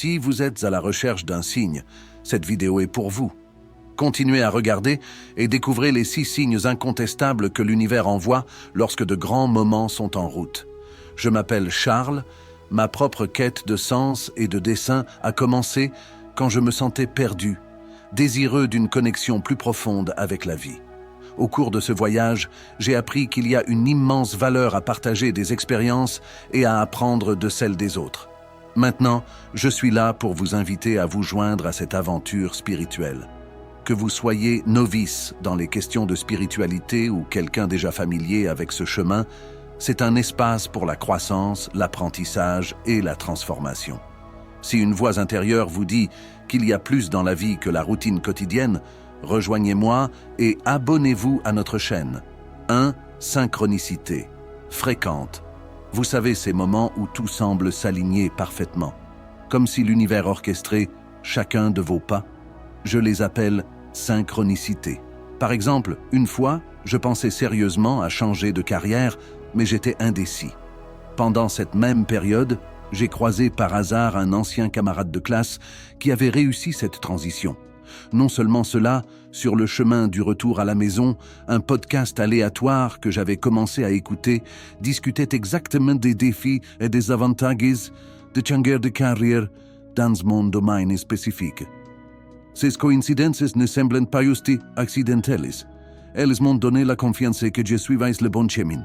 Si vous êtes à la recherche d'un signe, cette vidéo est pour vous. Continuez à regarder et découvrez les 6 signes incontestables que l'univers envoie lorsque de grands moments sont en route. Je m'appelle Charles, ma propre quête de sens et de dessein a commencé quand je me sentais perdu, désireux d'une connexion plus profonde avec la vie. Au cours de ce voyage, j'ai appris qu'il y a une immense valeur à partager des expériences et à apprendre de celles des autres. Maintenant, je suis là pour vous inviter à vous joindre à cette aventure spirituelle. Que vous soyez novice dans les questions de spiritualité ou quelqu'un déjà familier avec ce chemin, c'est un espace pour la croissance, l'apprentissage et la transformation. Si une voix intérieure vous dit qu'il y a plus dans la vie que la routine quotidienne, rejoignez-moi et abonnez-vous à notre chaîne. 1. Synchronicité. Fréquente. Vous savez ces moments où tout semble s'aligner parfaitement. Comme si l'univers orchestrait chacun de vos pas. Je les appelle synchronicité. Par exemple, une fois, je pensais sérieusement à changer de carrière, mais j'étais indécis. Pendant cette même période, j'ai croisé par hasard un ancien camarade de classe qui avait réussi cette transition. Non seulement cela, sur le chemin du retour à la maison, un podcast aléatoire que j'avais commencé à écouter discutait exactement des défis et des avantages de changer de carrière dans mon domaine spécifique. Ces coïncidences ne semblent pas juste accidentelles. Elles m'ont donné la confiance que je suivais le bon chemin.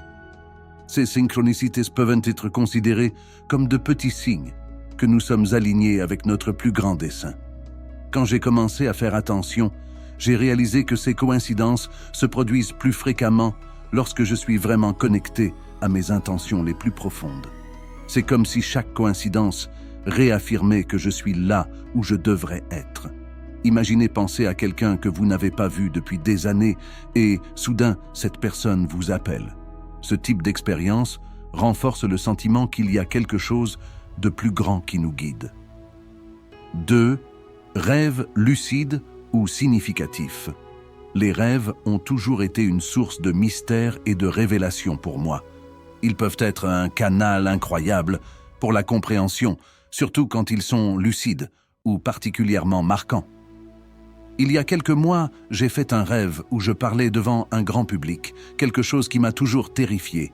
Ces synchronicités peuvent être considérées comme de petits signes que nous sommes alignés avec notre plus grand dessein. Quand j'ai commencé à faire attention, j'ai réalisé que ces coïncidences se produisent plus fréquemment lorsque je suis vraiment connecté à mes intentions les plus profondes. C'est comme si chaque coïncidence réaffirmait que je suis là où je devrais être. Imaginez penser à quelqu'un que vous n'avez pas vu depuis des années et, soudain, cette personne vous appelle. Ce type d'expérience renforce le sentiment qu'il y a quelque chose de plus grand qui nous guide. 2. Rêves lucides ou significatifs. Les rêves ont toujours été une source de mystère et de révélation pour moi. Ils peuvent être un canal incroyable pour la compréhension, surtout quand ils sont lucides ou particulièrement marquants. Il y a quelques mois, j'ai fait un rêve où je parlais devant un grand public, quelque chose qui m'a toujours terrifié.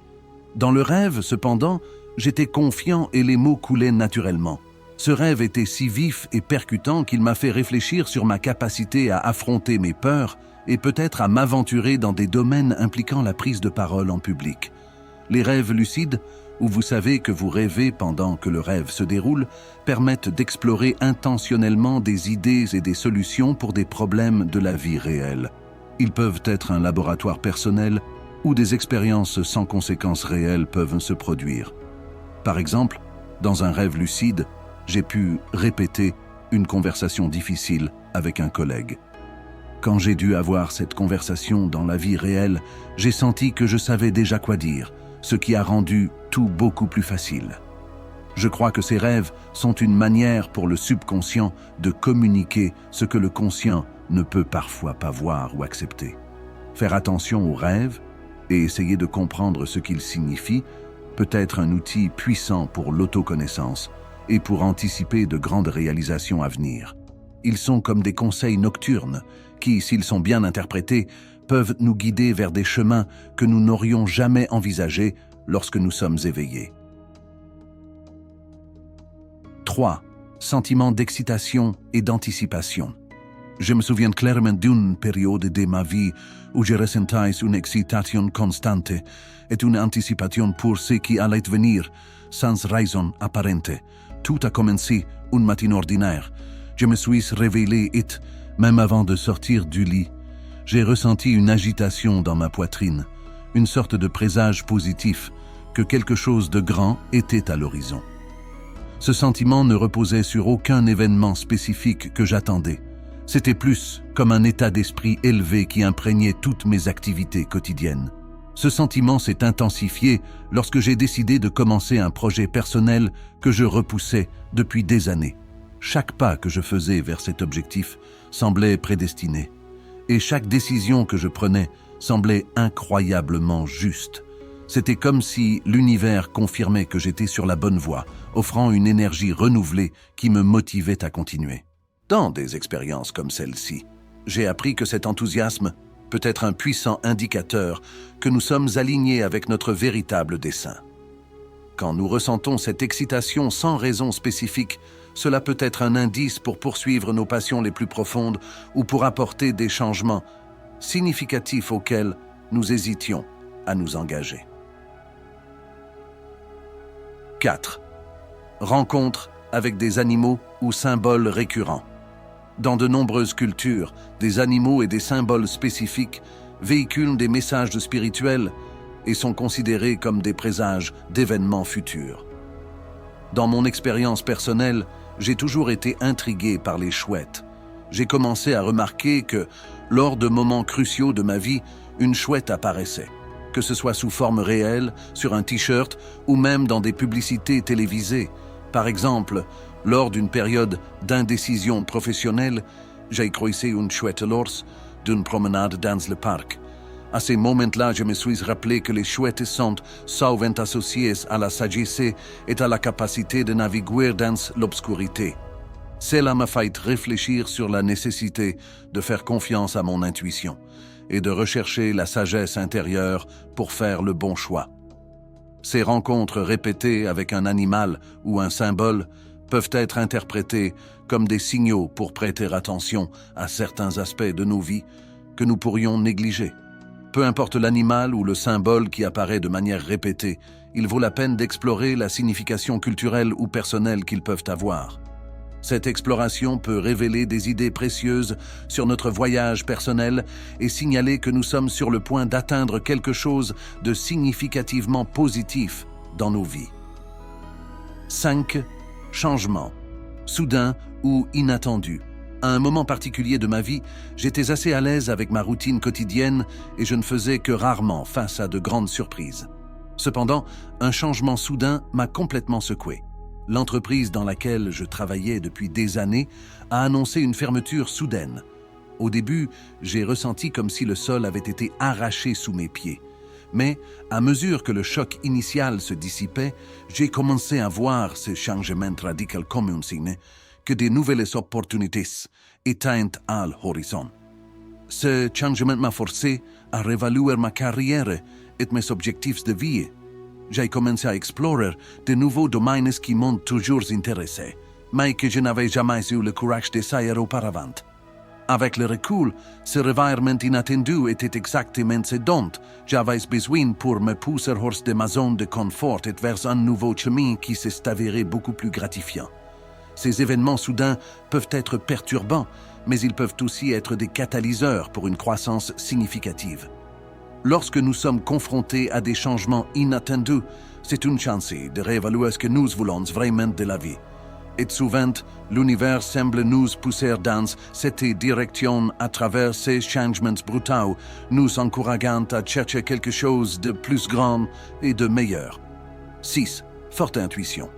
Dans le rêve, cependant, j'étais confiant et les mots coulaient naturellement. Ce rêve était si vif et percutant qu'il m'a fait réfléchir sur ma capacité à affronter mes peurs et peut-être à m'aventurer dans des domaines impliquant la prise de parole en public. Les rêves lucides, où vous savez que vous rêvez pendant que le rêve se déroule, permettent d'explorer intentionnellement des idées et des solutions pour des problèmes de la vie réelle. Ils peuvent être un laboratoire personnel où des expériences sans conséquences réelles peuvent se produire. Par exemple, dans un rêve lucide, j'ai pu répéter une conversation difficile avec un collègue. Quand j'ai dû avoir cette conversation dans la vie réelle, j'ai senti que je savais déjà quoi dire, ce qui a rendu tout beaucoup plus facile. Je crois que ces rêves sont une manière pour le subconscient de communiquer ce que le conscient ne peut parfois pas voir ou accepter. Faire attention aux rêves et essayer de comprendre ce qu'ils signifient peut être un outil puissant pour l'autoconnaissance et pour anticiper de grandes réalisations à venir. Ils sont comme des conseils nocturnes qui, s'ils sont bien interprétés, peuvent nous guider vers des chemins que nous n'aurions jamais envisagés lorsque nous sommes éveillés. 3. Sentiment d'excitation et d'anticipation. Je me souviens clairement d'une période de ma vie où je ressentais une excitation constante et une anticipation pour ce qui allait venir, sans raison apparente. Tout a commencé un matin ordinaire. Je me suis réveillé et, même avant de sortir du lit, j'ai ressenti une agitation dans ma poitrine, une sorte de présage positif que quelque chose de grand était à l'horizon. Ce sentiment ne reposait sur aucun événement spécifique que j'attendais. C'était plus comme un état d'esprit élevé qui imprégnait toutes mes activités quotidiennes. Ce sentiment s'est intensifié lorsque j'ai décidé de commencer un projet personnel que je repoussais depuis des années. Chaque pas que je faisais vers cet objectif semblait prédestiné. Et chaque décision que je prenais semblait incroyablement juste. C'était comme si l'univers confirmait que j'étais sur la bonne voie, offrant une énergie renouvelée qui me motivait à continuer. Dans des expériences comme celle-ci, j'ai appris que cet enthousiasme peut être un puissant indicateur que nous sommes alignés avec notre véritable dessein. Quand nous ressentons cette excitation sans raison spécifique, cela peut être un indice pour poursuivre nos passions les plus profondes ou pour apporter des changements significatifs auxquels nous hésitions à nous engager. 4. Rencontre avec des animaux ou symboles récurrents. Dans de nombreuses cultures, des animaux et des symboles spécifiques véhiculent des messages spirituels et sont considérés comme des présages d'événements futurs. Dans mon expérience personnelle, j'ai toujours été intrigué par les chouettes. J'ai commencé à remarquer que, lors de moments cruciaux de ma vie, une chouette apparaissait, que ce soit sous forme réelle, sur un t-shirt ou même dans des publicités télévisées. Par exemple, lors d'une période d'indécision professionnelle, j'ai croisé une chouette lors d'une promenade dans le parc. À ces moments-là, je me suis rappelé que les chouettes sont souvent associées à la sagesse et à la capacité de naviguer dans l'obscurité. Cela m'a fait réfléchir sur la nécessité de faire confiance à mon intuition et de rechercher la sagesse intérieure pour faire le bon choix. Ces rencontres répétées avec un animal ou un symbole peuvent être interprétées comme des signaux pour prêter attention à certains aspects de nos vies que nous pourrions négliger. Peu importe l'animal ou le symbole qui apparaît de manière répétée, il vaut la peine d'explorer la signification culturelle ou personnelle qu'ils peuvent avoir. Cette exploration peut révéler des idées précieuses sur notre voyage personnel et signaler que nous sommes sur le point d'atteindre quelque chose de significativement positif dans nos vies. 5. Changement, soudain ou inattendu. À un moment particulier de ma vie, j'étais assez à l'aise avec ma routine quotidienne et je ne faisais que rarement face à de grandes surprises. Cependant, un changement soudain m'a complètement secoué. L'entreprise dans laquelle je travaillais depuis des années a annoncé une fermeture soudaine. Au début, j'ai ressenti comme si le sol avait été arraché sous mes pieds. Mais, à mesure que le choc initial se dissipait, j'ai commencé à voir ce changement radical comme un signe que des nouvelles opportunités étaient à l'horizon. Ce changement m'a forcé à réévaluer ma carrière et mes objectifs de vie. J'ai commencé à explorer de nouveaux domaines qui m'ont toujours intéressé, mais que je n'avais jamais eu le courage d'essayer auparavant. Avec le recul, ce revirement inattendu était exactement ce dont j'avais besoin pour me pousser hors de ma zone de confort et vers un nouveau chemin qui s'est avéré beaucoup plus gratifiant. Ces événements soudains peuvent être perturbants, mais ils peuvent aussi être des catalyseurs pour une croissance significative. Lorsque nous sommes confrontés à des changements inattendus, c'est une chance de réévaluer ce que nous voulons vraiment de la vie. Et souvent, l'univers semble nous pousser dans cette direction à travers ces changements brutaux, nous encourageant à chercher quelque chose de plus grand et de meilleur. 6. Forte intuition.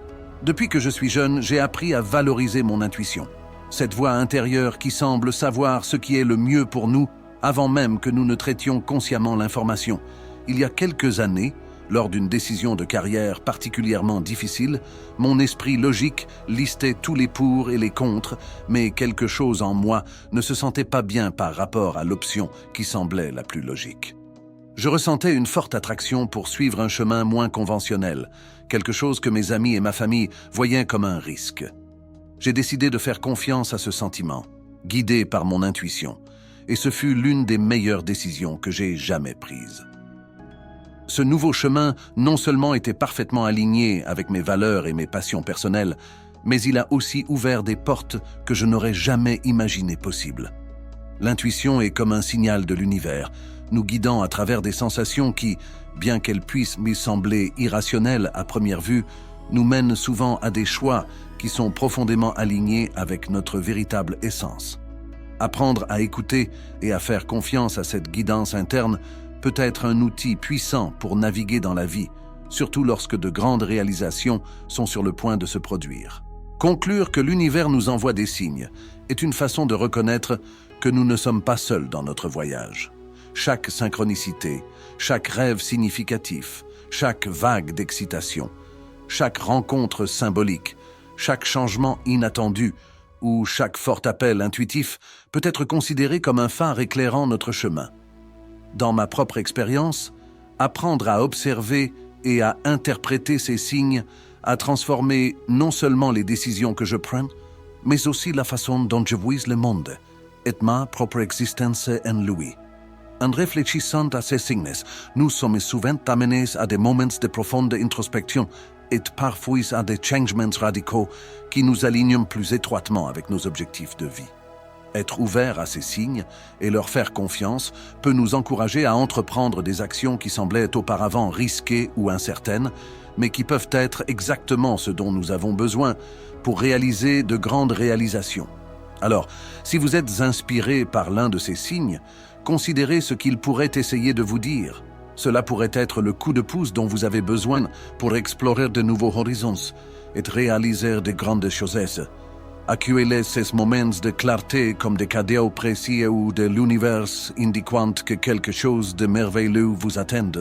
Depuis que je suis jeune, j'ai appris à valoriser mon intuition. Cette voix intérieure qui semble savoir ce qui est le mieux pour nous avant même que nous ne traitions consciemment l'information. Il y a quelques années, lors d'une décision de carrière particulièrement difficile, mon esprit logique listait tous les pour et les contre, mais quelque chose en moi ne se sentait pas bien par rapport à l'option qui semblait la plus logique. Je ressentais une forte attraction pour suivre un chemin moins conventionnel, quelque chose que mes amis et ma famille voyaient comme un risque. J'ai décidé de faire confiance à ce sentiment, guidé par mon intuition, et ce fut l'une des meilleures décisions que j'ai jamais prises. Ce nouveau chemin non seulement était parfaitement aligné avec mes valeurs et mes passions personnelles, mais il a aussi ouvert des portes que je n'aurais jamais imaginées possibles. L'intuition est comme un signal de l'univers, nous guidant à travers des sensations qui, bien qu'elles puissent me sembler irrationnelles à première vue, nous mènent souvent à des choix qui sont profondément alignés avec notre véritable essence. Apprendre à écouter et à faire confiance à cette guidance interne peut être un outil puissant pour naviguer dans la vie, surtout lorsque de grandes réalisations sont sur le point de se produire. Conclure que l'univers nous envoie des signes est une façon de reconnaître que nous ne sommes pas seuls dans notre voyage. Chaque synchronicité, chaque rêve significatif, chaque vague d'excitation, chaque rencontre symbolique, chaque changement inattendu ou chaque fort appel intuitif peut être considéré comme un phare éclairant notre chemin. Dans ma propre expérience, apprendre à observer et à interpréter ces signes a transformé non seulement les décisions que je prends, mais aussi la façon dont je vois le monde et ma propre existence en lui. En réfléchissant à ces signes, nous sommes souvent amenés à des moments de profonde introspection et parfois à des changements radicaux qui nous alignent plus étroitement avec nos objectifs de vie. Être ouvert à ces signes et leur faire confiance peut nous encourager à entreprendre des actions qui semblaient auparavant risquées ou incertaines, mais qui peuvent être exactement ce dont nous avons besoin pour réaliser de grandes réalisations. Alors, si vous êtes inspiré par l'un de ces signes, considérez ce qu'il pourrait essayer de vous dire. Cela pourrait être le coup de pouce dont vous avez besoin pour explorer de nouveaux horizons et réaliser de grandes choses. Accueillez ces moments de clarté comme des cadeaux précis ou de l'univers indiquant que quelque chose de merveilleux vous attend.